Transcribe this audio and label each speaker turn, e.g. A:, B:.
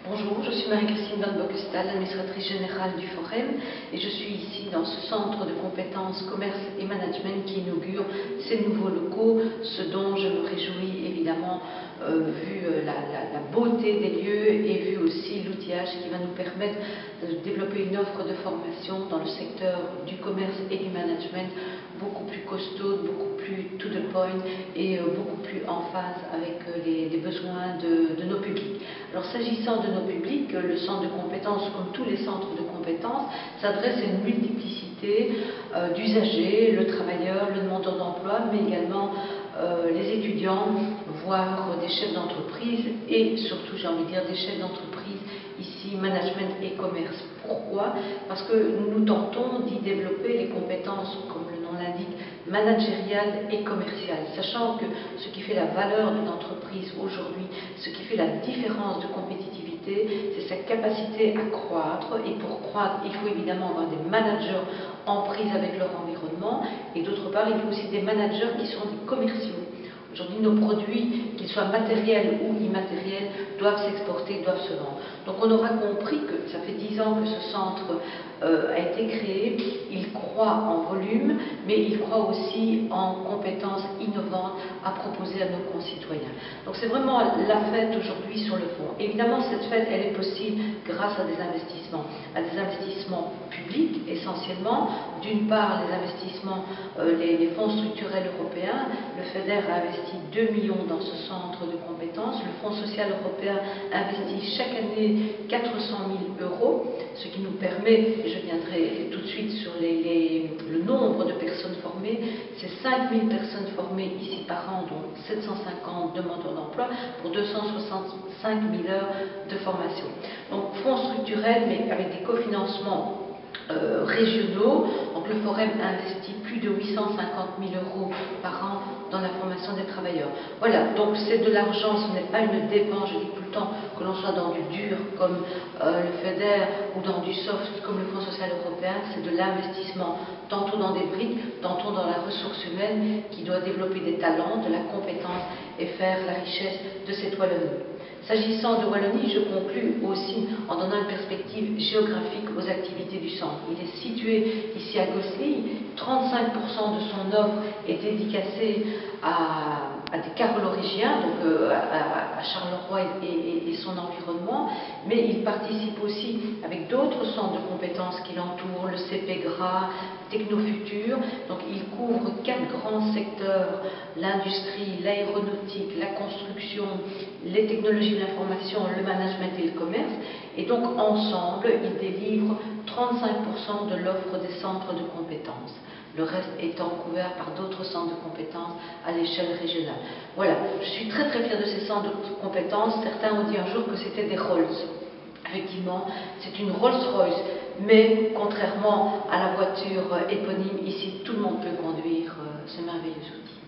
A: Bonjour, je suis Marie-Christine Van Bockestal, administratrice générale du Forum, et je suis ici dans ce centre de compétences commerce et management qui inaugure ces nouveaux locaux, ce dont je me réjouis évidemment vu la beauté des lieux et vu aussi l'outillage qui va nous permettre de développer une offre de formation dans le secteur du commerce et du management beaucoup plus costaud, beaucoup plus to the point et beaucoup plus en phase avec les besoins de nos publics. Alors s'agissant de nos publics, le centre de compétences, comme tous les centres de compétences, s'adresse à une multiplicité d'usagers, le travailleur, le demandeur d'emploi, mais également les étudiants, voire des chefs d'entreprise et surtout, j'ai envie de dire, des chefs d'entreprise ici, management et commerce. Pourquoi? Parce que nous tentons d'y développer les compétences, comme le nom l'indique, managériales et commerciales, sachant que ce qui fait la valeur d'une entreprise aujourd'hui, ce qui fait la différence de compétitivité, c'est sa capacité à croître, et pour croître, il faut évidemment avoir des managers en prise avec leur environnement, et d'autre part, il faut aussi des managers qui sont des commerciaux. Aujourd'hui, nos produits, qu'ils soient matériels ou immatériels, doivent s'exporter, doivent se vendre. Donc on aura compris que ça fait 10 ans que ce centre a été créé, il croît en volume, mais il croît aussi en compétences innovantes à proposer à nos concitoyens. Donc c'est vraiment la fête aujourd'hui sur le fond. Évidemment, cette fête, elle est possible grâce à des investissements publics essentiellement. D'une part, les investissements, les fonds structurels européens. Le FEDER a investi 2 millions dans ce centre de compétences. Le Fonds social européen investit chaque année 400 000 euros, ce qui nous permet, et je viendrai tout de suite sur le nombre de personnes formées, c'est 5 000 personnes formées ici par an, dont 750 demandeurs d'emploi, pour 265 000 heures de formation. Donc fonds structurels, mais avec des cofinancements régionaux. Donc le Forum investit plus de 850 000 euros par an dans la formation des travailleurs. Voilà, donc c'est de l'argent, ce n'est pas une dépense, je dis tout le temps, que l'on soit dans du dur comme le FEDER ou dans du soft comme le Fonds social européen, c'est de l'investissement, tantôt dans des briques, tantôt dans la ressource humaine qui doit développer des talents, de la compétence et faire la richesse de cette Wallonie. S'agissant de Wallonie, je conclus aussi en donnant une perspective géographique aux activités du centre. Il est situé ici à Gosselies, 35% de son offre est dédicacée à des carolorégiens, donc à Charleroi et son environnement, mais il participe aussi avec d'autres centres de compétences qui l'entourent, le CPGRA, Technofutur. Donc il couvre 4 grands secteurs: l'industrie, l'aéronautique, la construction, les technologies de l'information, le management et le commerce. Et donc ensemble, ils délivrent 35% de l'offre des centres de compétences. Le reste étant couvert par d'autres centres de compétences à l'échelle régionale. Voilà, je suis très très fière de ces centres de compétences. Certains ont dit un jour que c'était des Rolls. Effectivement, c'est une Rolls-Royce, mais contrairement à la voiture éponyme, ici tout le monde peut conduire ce merveilleux outil.